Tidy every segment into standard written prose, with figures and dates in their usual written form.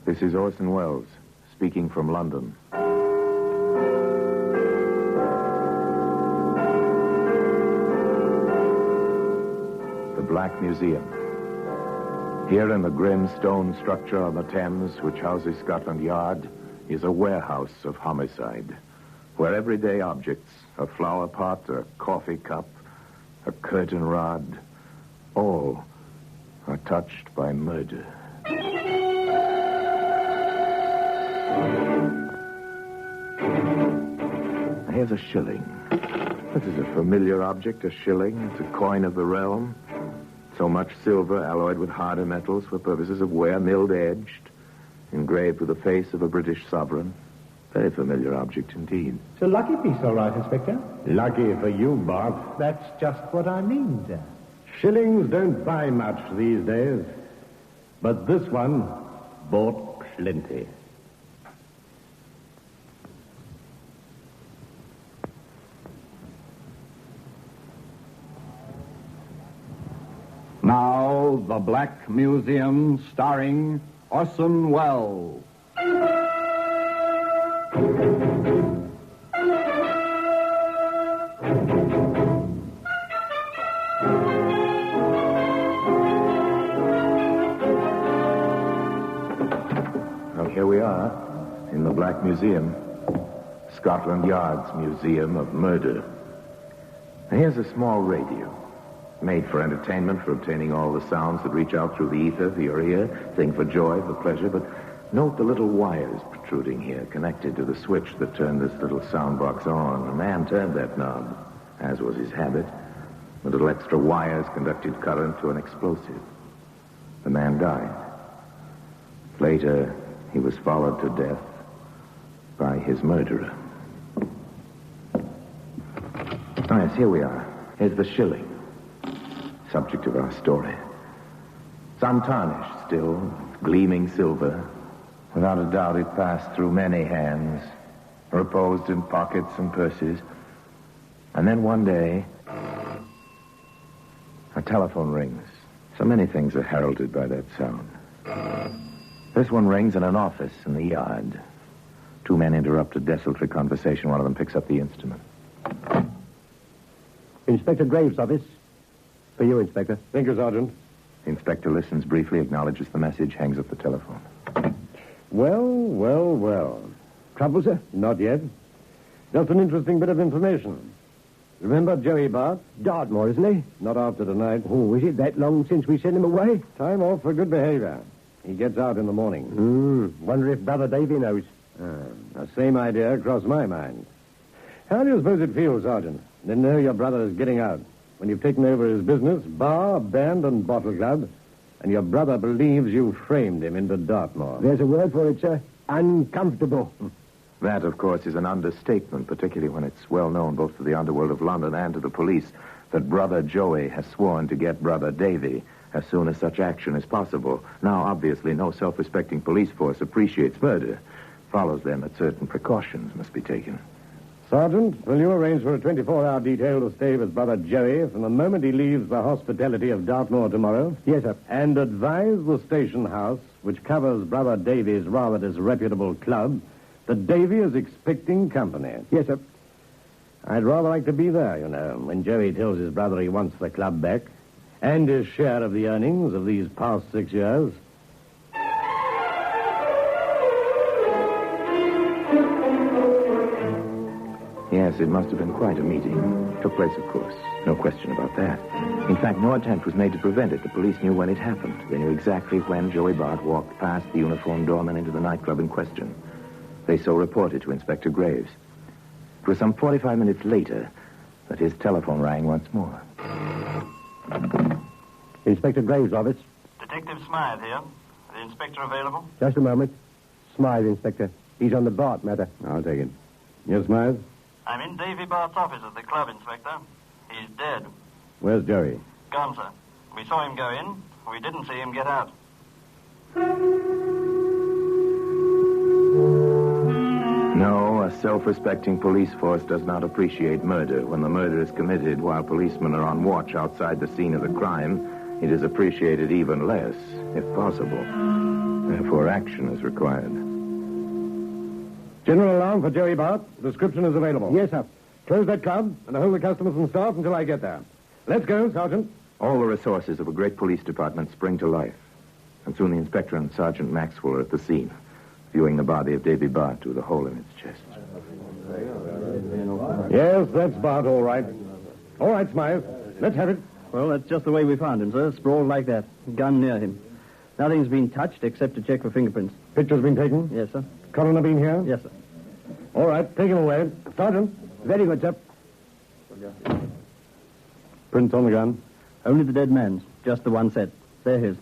This is Orson Welles, speaking from London. The Black Museum. Here in the grim stone structure on the Thames, which houses Scotland Yard, is a warehouse of homicide, where everyday objects, a flower pot, a coffee cup, a curtain rod, all are touched by murder. Here's a shilling. This is a familiar object, a shilling. It's a coin of the realm. So much silver alloyed with harder metals for purposes of wear, milled-edged, engraved with the face of a British sovereign. Very familiar object indeed. It's a lucky piece, all right, Inspector. Lucky for you, Bart. That's just what I mean, sir. Shillings don't buy much these days. But this one bought plenty. Now, The Black Museum, starring Orson Welles. Well, here we are, in the Black Museum. Scotland Yard's Museum of Murder. Now, here's a small radio. Made for entertainment, for obtaining all the sounds that reach out through the ether for your ear. Thing for joy, for pleasure. But note the little wires protruding here, connected to the switch that turned this little sound box on. A man turned that knob, as was his habit. The little extra wires conducted current to an explosive. The man died. Later, he was followed to death by his murderer. Oh, yes, here we are. Here's the shilling. Subject of our story. It's untarnished still, gleaming silver. Without a doubt, it passed through many hands, reposed in pockets and purses. And then one day, a telephone rings. So many things are heralded by that sound. This one rings in an office in the yard. Two men interrupt a desultory conversation. One of them picks up the instrument. Inspector Graves' office. For you, Inspector. Thank you, Sergeant. The inspector listens briefly, acknowledges the message, hangs up the telephone. Well. Trouble, sir? Not yet. Just an interesting bit of information. Remember Joey Bart? Dartmoor, isn't he? Not after tonight. Oh, is it that long since we sent him away? Time off for good behavior. He gets out in the morning. Wonder if Brother Davy knows. The same idea crossed my mind. How do you suppose it feels, Sergeant? Didn't know your brother is getting out. When you've taken over his business, bar, band, and bottle club, and your brother believes you framed him into Dartmoor. There's a word for it, sir. Uncomfortable. That, of course, is an understatement, particularly when it's well known both to the underworld of London and to the police that Brother Joey has sworn to get Brother Davy as soon as such action is possible. Now, obviously, no self-respecting police force appreciates murder. Follows then that certain precautions must be taken. Sergeant, will you arrange for a 24-hour detail to stay with Brother Joey from the moment he leaves the hospitality of Dartmoor tomorrow? Yes, sir. And advise the station house, which covers Brother Davy's rather disreputable club, that Davy is expecting company. Yes, sir. I'd rather like to be there, you know, when Joey tells his brother he wants the club back, and his share of the earnings of these past 6 years. Yes, it must have been quite a meeting. It took place, of course. No question about that. In fact, no attempt was made to prevent it. The police knew when it happened. They knew exactly when Joey Bart walked past the uniformed doorman into the nightclub in question. They so reported to Inspector Graves. It was some 45 minutes later that his telephone rang once more. Inspector Graves' office. Detective Smythe here. The inspector available? Just a moment. Smythe, Inspector. He's on the Bart matter. I'll take it. Yes, Smythe? I'm in Davy Bart's office at the club, Inspector. He's dead. Where's Joey? Gone, sir. We saw him go in. We didn't see him get out. No, a self-respecting police force does not appreciate murder. When the murder is committed while policemen are on watch outside the scene of the crime, it is appreciated even less, if possible. Therefore, action is required. General alarm for Joey Bart. Description is available. Yes, sir. Close that club and hold the customers and staff until I get there. Let's go, Sergeant. All the resources of a great police department spring to life. And soon the inspector and Sergeant Maxwell are at the scene, viewing the body of Davy Bart with a hole in its chest. Yes, that's Bart, all right. All right, Smythe. Let's have it. Well, that's just the way we found him, sir. Sprawled like that. Gun near him. Nothing's been touched except to check for fingerprints. Picture's been taken? Yes, sir. Coroner been here? Yes, sir. All right, take him away. Sergeant. Very good, sir. Prints on the gun. Only the dead man's. Just the one set. They're his.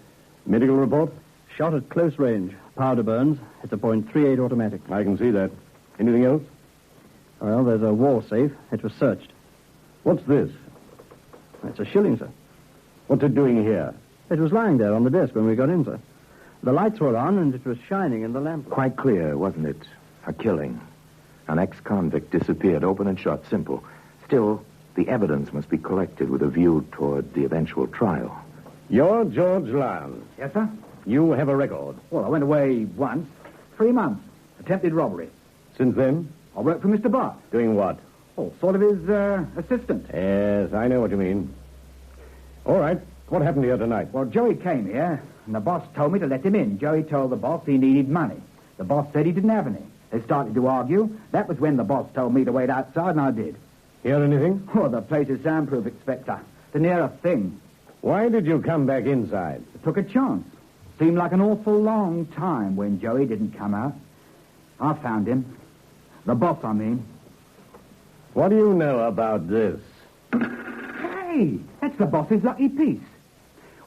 Medical report? Shot at close range. Powder burns. It's a .38 automatic. I can see that. Anything else? Well, there's a wall safe. It was searched. What's this? It's a shilling, sir. What's it doing here? It was lying there on the desk when we got in, sir. The lights were on, and it was shining in the lamp. Quite clear, wasn't it? A killing. An ex-convict disappeared, open and shut, simple. Still, the evidence must be collected with a view toward the eventual trial. You're George Lyons. Yes, sir? You have a record. Well, I went away once. 3 months. Attempted robbery. Since then? I worked for Mr. Bart. Doing what? Oh, sort of his assistant. Yes, I know what you mean. All right. What happened here tonight? Well, Joey came here, and the boss told me to let him in. Joey told the boss he needed money. The boss said he didn't have any. They started to argue. That was when the boss told me to wait outside, and I did. Hear anything? Oh, the place is soundproof, Inspector. The nearest thing. Why did you come back inside? I took a chance. Seemed like an awful long time when Joey didn't come out. I found him. The boss, I mean. What do you know about this? Hey, that's the boss's lucky piece.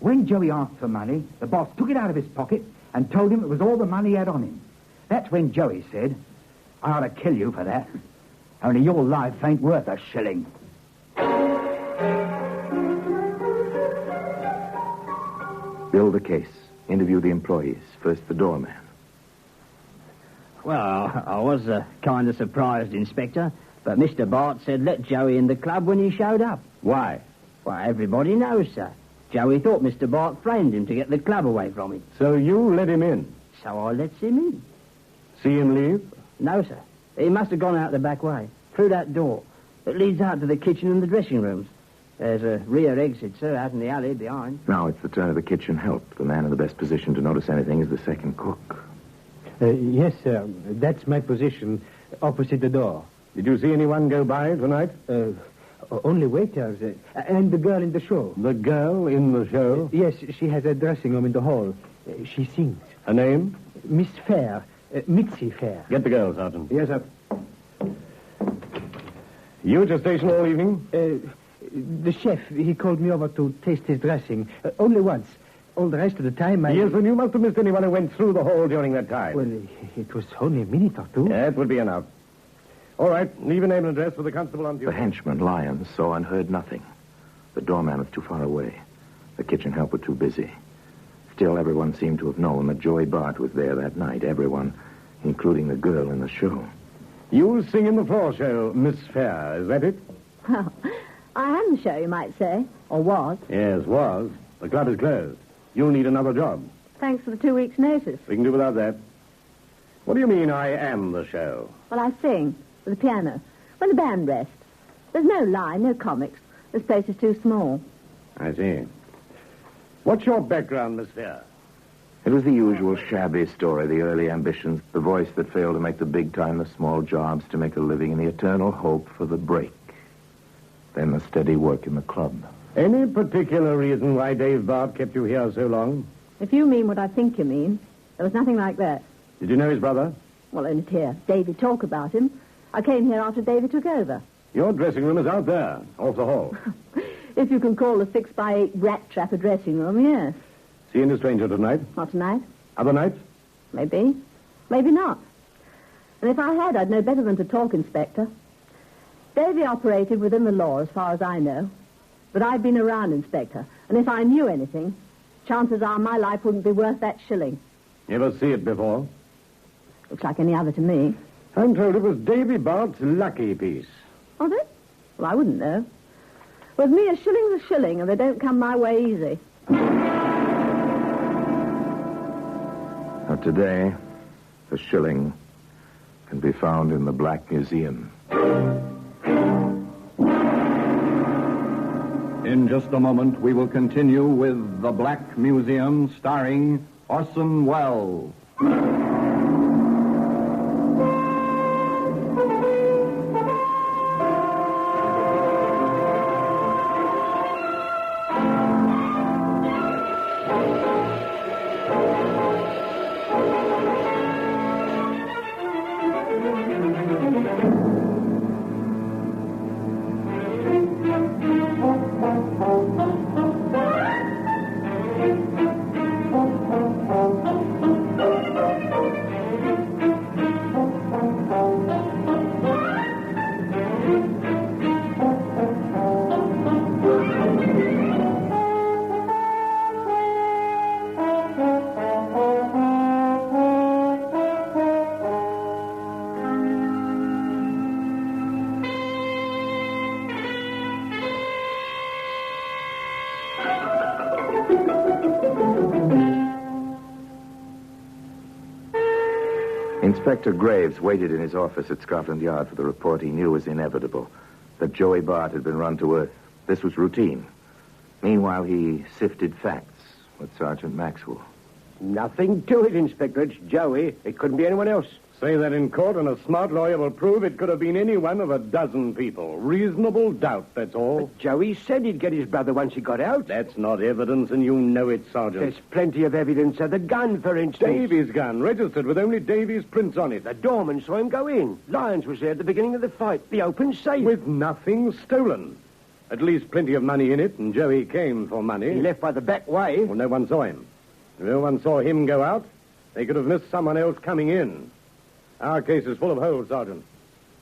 When Joey asked for money, the boss took it out of his pocket and told him it was all the money he had on him. That's when Joey said, I ought to kill you for that. Only your life ain't worth a shilling. Build the case. Interview the employees. First the doorman. Well, I was kind of surprised, Inspector, but Mr. Bart said let Joey in the club when he showed up. Why? Well, everybody knows, sir. Joey thought Mr. Bart framed him to get the club away from him. So you let him in? So I lets him in. See him leave? No, sir. He must have gone out the back way, through that door. It leads out to the kitchen and the dressing rooms. There's a rear exit, sir, out in the alley behind. Now it's the turn of the kitchen help. The man in the best position to notice anything is the second cook. Yes, sir. That's my position, opposite the door. Did you see anyone go by tonight? Only waiters, and the girl in the show. The girl in the show? Yes, she has a dressing room in the hall. She sings. A name? Miss Fair. Mitzi Fair. Get the girl, Sergeant. Yes, sir. You at your station all evening? The chef, he called me over to taste his dressing. Only once. All the rest of the time, I... Yes, then you must have missed anyone who went through the hall during that time. Well, it was only a minute or two. That would be enough. All right, leave a name and address for the constable on duty. The henchman, Lyons, saw and heard nothing. The doorman was too far away. The kitchen help were too busy. Still, everyone seemed to have known that Joey Bart was there that night. Everyone, including the girl in the show. You sing in the floor show, Miss Fair, is that it? Well, I am the show, you might say. Or was. Yes, was. The club is closed. You'll need another job. Thanks for the 2 weeks' notice. We can do without that. What do you mean, I am the show? Well, I sing with the piano. When the band rests. There's no line, no comics. This place is too small. I see. What's your background, Miss Fair? It was the usual shabby story, the early ambitions, the voice that failed to make the big time, the small jobs to make a living, and the eternal hope for the break. Then the steady work in the club. Any particular reason why Dave Bart kept you here so long? If you mean what I think you mean, there was nothing like that. Did you know his brother? Well, only to hear Davy talk about him. I came here after Davy took over. Your dressing room is out there, off the hall. If you can call a 6x8 rat trap a dressing room, yes. Seeing a stranger tonight? Not tonight. Other nights? Maybe. Maybe not. And if I had, I'd know better than to talk, Inspector. Davy operated within the law, as far as I know. But I've been around, Inspector. And if I knew anything, chances are my life wouldn't be worth that shilling. You ever see it before? Looks like any other to me. I'm told it was Davy Bart's lucky piece. Oh, they? Well, I wouldn't know. With me, a shilling's a shilling, and they don't come my way easy. A But today, the shilling can be found in the Black Museum. In just a moment, we will continue with The Black Museum, starring Orson Welles. Inspector Graves waited in his office at Scotland Yard for the report he knew was inevitable, that Joey Bart had been run to earth. This was routine. Meanwhile, he sifted facts with Sergeant Maxwell. Nothing to it, Inspector. It's Joey. It couldn't be anyone else. Say that in court, and a smart lawyer will prove it could have been any one of a dozen people. Reasonable doubt, that's all. But Joey said he'd get his brother once he got out. That's not evidence, and you know it, Sergeant. There's plenty of evidence of the gun, for instance. Davy's gun, registered with only Davy's prints on it. The doorman saw him go in. Lyons was there at the beginning of the fight. The open safe. With nothing stolen. At least plenty of money in it, and Joey came for money. He left by the back way. Well, no one saw him. If no one saw him go out, they could have missed someone else coming in. Our case is full of holes, Sergeant.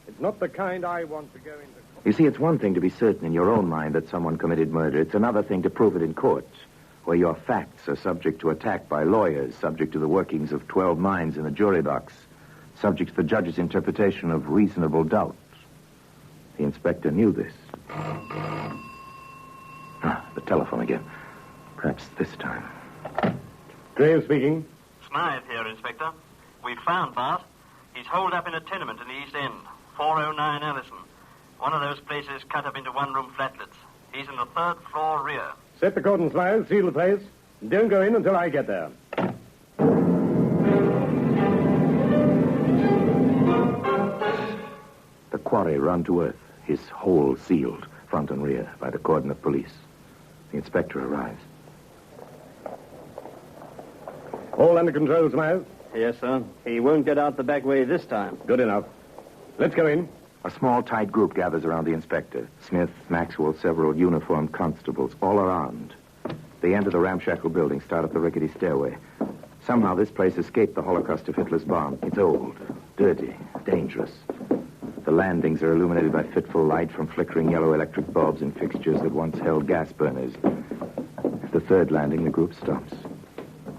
It's not the kind I want to go into. You see, it's one thing to be certain in your own mind that someone committed murder. It's another thing to prove it in court, where your facts are subject to attack by lawyers, subject to the workings of 12 minds in the jury box, subject to the judge's interpretation of reasonable doubt. The inspector knew this. The telephone again. Perhaps this time. Graves speaking. Smythe here, Inspector. We've found Bart. He's holed up in a tenement in the East End, 409 Allison. One of those places cut up into one-room flatlets. He's in the third floor rear. Set the cordons, Miles. Seal the place. Don't go in until I get there. The quarry run to earth, his hole sealed, front and rear, by the cordon of police. The inspector arrives. All under control, Miles. Yes, sir. He won't get out the back way this time. Good enough. Let's go in. A small, tight group gathers around the inspector. Smith, Maxwell, several uniformed constables, all are armed. They enter the ramshackle building, start up the rickety stairway. Somehow this place escaped the holocaust of Hitler's bomb. It's old, dirty, dangerous. The landings are illuminated by fitful light from flickering yellow electric bulbs in fixtures that once held gas burners. At the third landing, the group stops.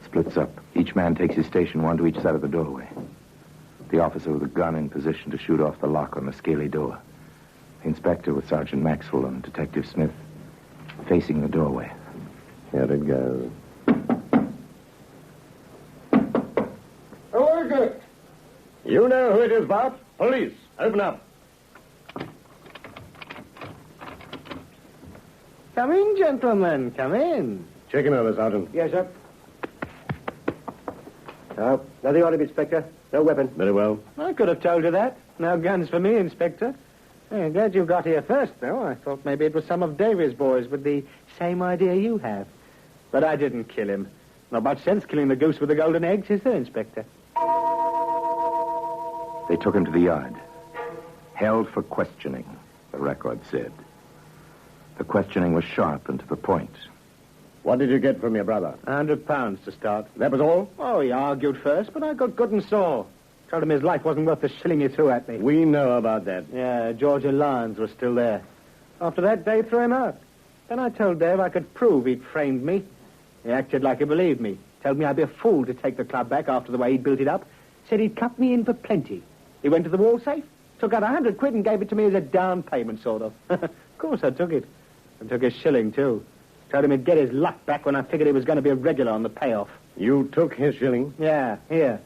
Splits up. Each man takes his station, one to each side of the doorway. The officer with a gun in position to shoot off the lock on the scaly door. The inspector with Sergeant Maxwell and Detective Smith facing the doorway. Here it goes. Oh, good. You know who it is, Bart. Police. Open up. Come in, gentlemen. Come in. Check him over, Sergeant. Yes, sir. No, nothing on him, Inspector. No weapon. Very well. I could have told you that. No guns for me, Inspector. I'm glad you got here first, though. I thought maybe it was some of Davy's boys with the same idea you have. But I didn't kill him. Not much sense killing the goose with the golden eggs, is there, Inspector? They took him to the yard. Held for questioning, the record said. The questioning was sharp and to the point. What did you get from your brother? £100 to start. That was all? Oh, he argued first, but I got good and sore. Told him his life wasn't worth the shilling he threw at me. We know about that. Yeah, Georgia Lyons was still there. After that, Dave threw him out. Then I told Dave I could prove he'd framed me. He acted like he believed me. Told me I'd be a fool to take the club back after the way he'd built it up. Said he'd cut me in for plenty. He went to the wall safe, took out £100 and gave it to me as a down payment, sort of. Of course I took it. I took his shilling, too. Told him he'd get his luck back when I figured he was going to be a regular on the payoff. You took his shilling? Yeah, here.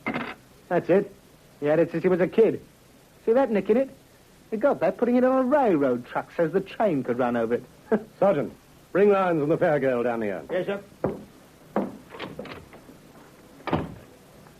That's it. He had it since he was a kid. See that nick in it? He got that putting it on a railroad truck so the train could run over it. Sergeant, bring Lyons and the fair girl down here. Yes, sir.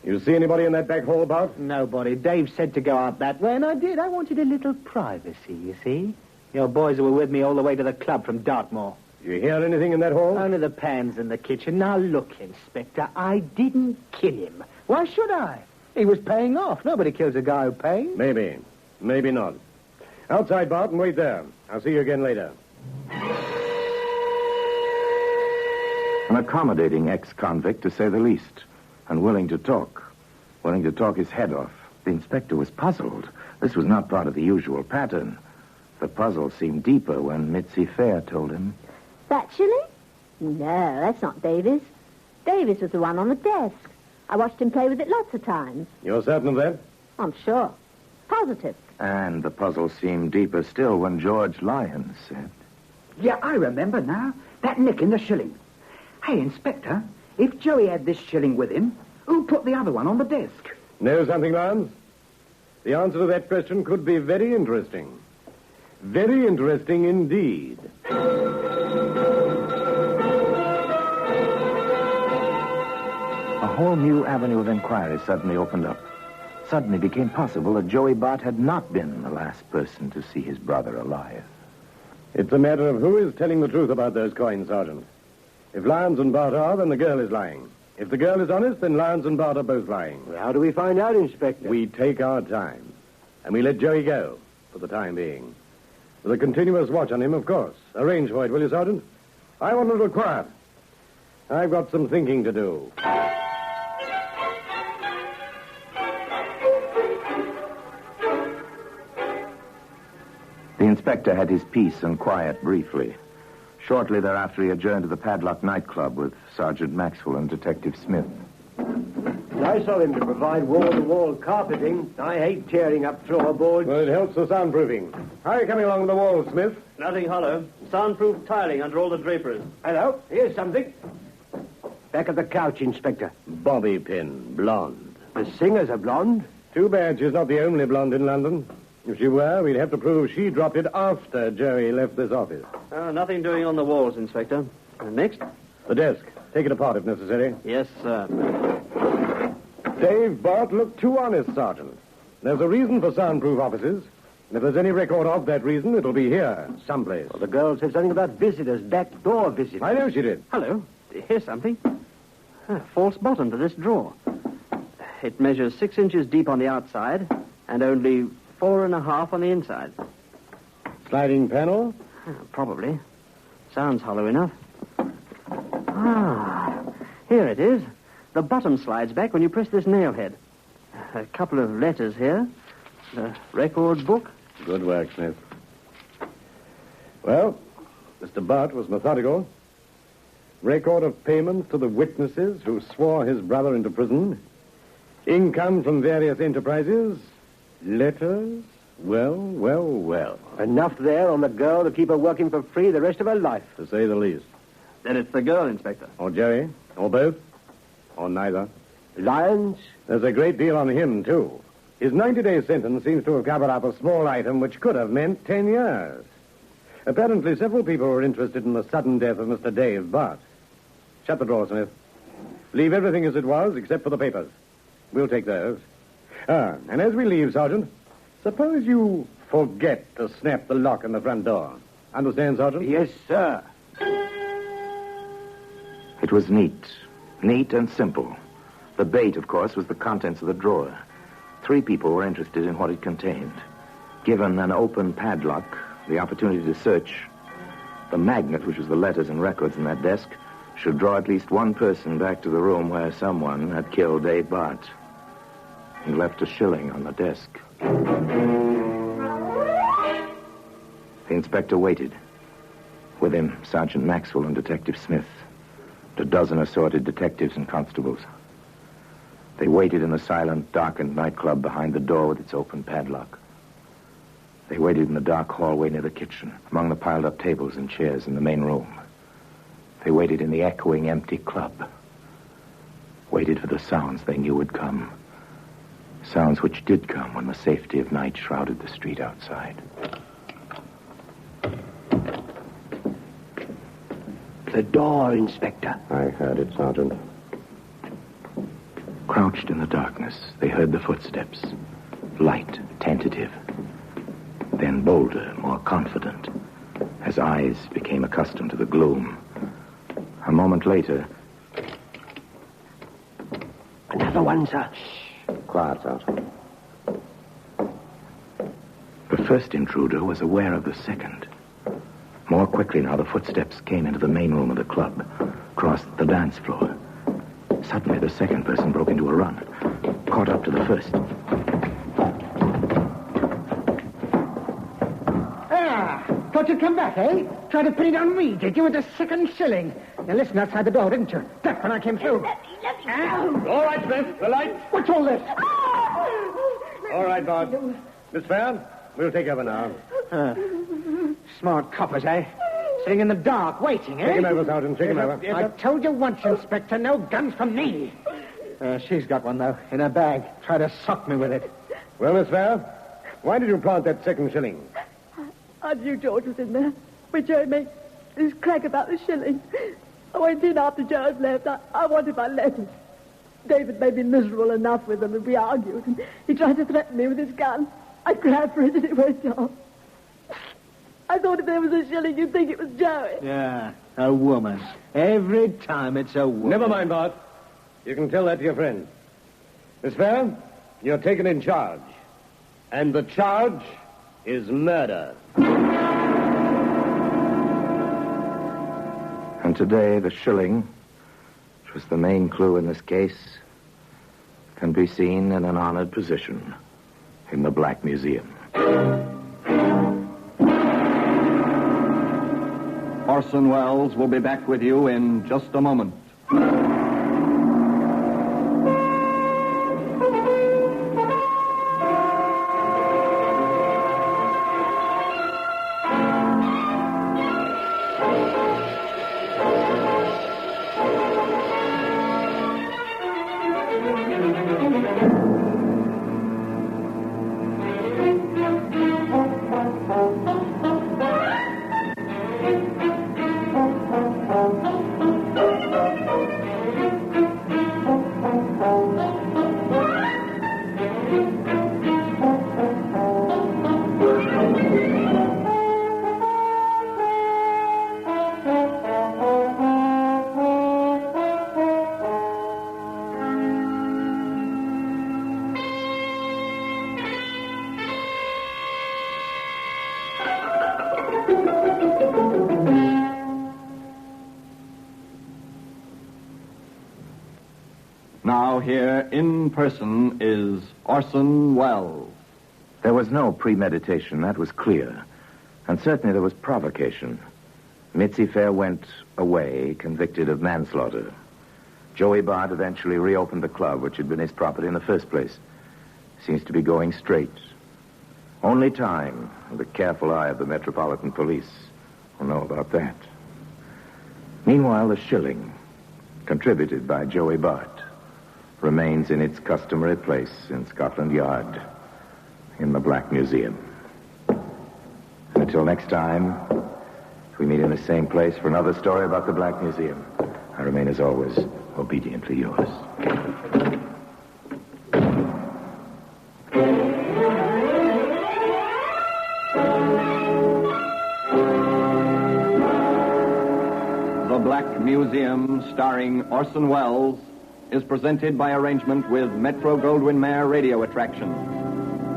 You see anybody in that back hall, Bart? Nobody. Dave said to go out that way, and I did. I wanted a little privacy, you see. Your boys were with me all the way to the club from Dartmoor. You hear anything in that hall? Only the pans in the kitchen. Now, look, Inspector, I didn't kill him. Why should I? He was paying off. Nobody kills a guy who pays. Maybe. Maybe not. Outside, Bart, and wait there. I'll see you again later. An accommodating ex-convict, to say the least, and willing to talk his head off. The inspector was puzzled. This was not part of the usual pattern. The puzzle seemed deeper when Mitzi Fair told him. That Shilling? No, that's not Davis. Davis was the one on the desk. I watched him play with it lots of times. You're certain of that? I'm sure. Positive. And the puzzle seemed deeper still when George Lyons said. Yeah, I remember now. That nick in the shilling. Hey, Inspector, if Joey had this shilling with him, who put the other one on the desk? Know something, Lyons? The answer to that question could be very interesting. Very interesting indeed. A whole new avenue of inquiry suddenly opened up. Suddenly became possible that Joey Bart had not been the last person to see his brother alive. It's a matter of who is telling the truth about those coins, Sergeant. If Lyons and Bart are, then the girl is lying. If the girl is honest, then Lyons and Bart are both lying. Well, how do we find out, Inspector? We take our time. And we let Joey go, for the time being. With a continuous watch on him, of course. Arrange for it, will you, Sergeant? I want a little quiet. I've got some thinking to do. The inspector had his peace and quiet briefly. Shortly thereafter, he adjourned to the Padlock nightclub with Sergeant Maxwell and Detective Smith. Nice of him to provide wall-to-wall carpeting. I hate tearing up floorboards. Well, it helps the soundproofing. How are you coming along the wall, Smith? Nothing hollow. Soundproof tiling under all the draperies. Hello, here's something. Back of the couch, Inspector. Bobby pin, blonde. The singer's a blonde. Too bad she's not the only blonde in London. If she were, we'd have to prove she dropped it after Joey left this office. Nothing doing on the walls, Inspector. Next? The desk. Take it apart if necessary. Yes, sir. Dave, Bart, look too honest, Sergeant. There's a reason for soundproof offices. And if there's any record of that reason, it'll be here, someplace. Well, the girl said something about visitors, back door visitors. I know she did. Hello. Here's something. False bottom to this drawer. It measures 6 inches deep on the outside and only 4.5 on the inside. Sliding panel? Probably. Sounds hollow enough. Here it is. The bottom slides back when you press this nail head. A couple of letters here. The record book. Good work, Smith. Well, Mr. Bart was methodical. Record of payments to the witnesses who swore his brother into prison. Income from various enterprises. Letters. Well. Enough there on the girl to keep her working for free the rest of her life. To say the least. Then it's the girl, Inspector. Or Joey. Or both. Or neither. Lyons? There's a great deal on him, too. His 90-day sentence seems to have covered up a small item which could have meant 10 years. Apparently, several people were interested in the sudden death of Mr. Dave Bart. Shut the drawer, Smith. Leave everything as it was, except for the papers. We'll take those. And as we leave, Sergeant, suppose you forget to snap the lock on the front door. Understand, Sergeant? Yes, sir. It was neat and simple. The bait, of course, was the contents of the drawer. 3 people were interested in what it contained. Given an open padlock, the opportunity to search, the magnet, which was the letters and records in that desk, should draw at least one person back to the room where someone had killed Dave Bart. He left a shilling on the desk. The inspector waited. With him, Sergeant Maxwell and Detective Smith. A dozen assorted detectives and constables. They waited in the silent, darkened nightclub behind the door with its open padlock. They waited in the dark hallway near the kitchen, among the piled-up tables and chairs in the main room. They waited in the echoing, empty club. waited for the sounds they knew would come. Sounds which did come when the safety of night shrouded the street outside. The door, Inspector. I heard it, Sergeant. Crouched in the darkness, they heard the footsteps. Light, tentative. Then bolder, more confident, as eyes became accustomed to the gloom. A moment later... Another one, sir. Quiet, Sergeant. The first intruder was aware of the second. More quickly now, the footsteps came into the main room of the club, crossed the dance floor. Suddenly, the second person broke into a run, caught up to the first. Thought you'd come back, eh? Tried to pin it on me, did you, with the second shilling? You listened outside the door, didn't you? Ducked when I came through. All right, Smith, the lights. What's all this? All right, Bart. Miss Fair, we'll take over now. Smart coppers, eh? Sitting in the dark, waiting, eh? Take him over, Sergeant, take him over. I told you once, Inspector, no guns from me. She's got one, though, in her bag. Tried to sock me with it. Well, Miss Fair, why did you plant that second shilling? I knew George was in there. When Joe made his crack about the shilling. I went in after Joe had left. I wanted my letters. David made me miserable enough with them, and we argued. And he tried to threaten me with his gun. I grabbed for it, and it went off. I thought if there was a shilling, you'd think it was Joey. Yeah, a woman. Every time it's a woman. Never mind, Bart. You can tell that to your friend. Miss Fair, you're taken in charge. And the charge is murder. And today, the shilling, which was the main clue in this case, can be seen in an honored position in the Black Museum. Orson Welles will be back with you in just a moment. Now here in person is Orson Welles. There was no premeditation, that was clear. And certainly there was provocation. Mitzi Fair went away, convicted of manslaughter. Joey Bart eventually reopened the club, which had been his property in the first place. Seems to be going straight. Only time and the careful eye of the Metropolitan Police will know about that. Meanwhile, the shilling, contributed by Joey Bart, remains in its customary place in Scotland Yard, in the Black Museum. And until next time, we meet in the same place for another story about the Black Museum. I remain, as always, obediently yours. The Black Museum, starring Orson Welles, is presented by arrangement with Metro-Goldwyn-Mayer Radio Attraction.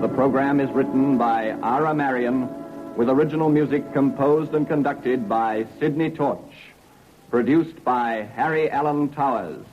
The program is written by Ara Marion, with original music composed and conducted by Sidney Torch. Produced by Harry Allen Towers.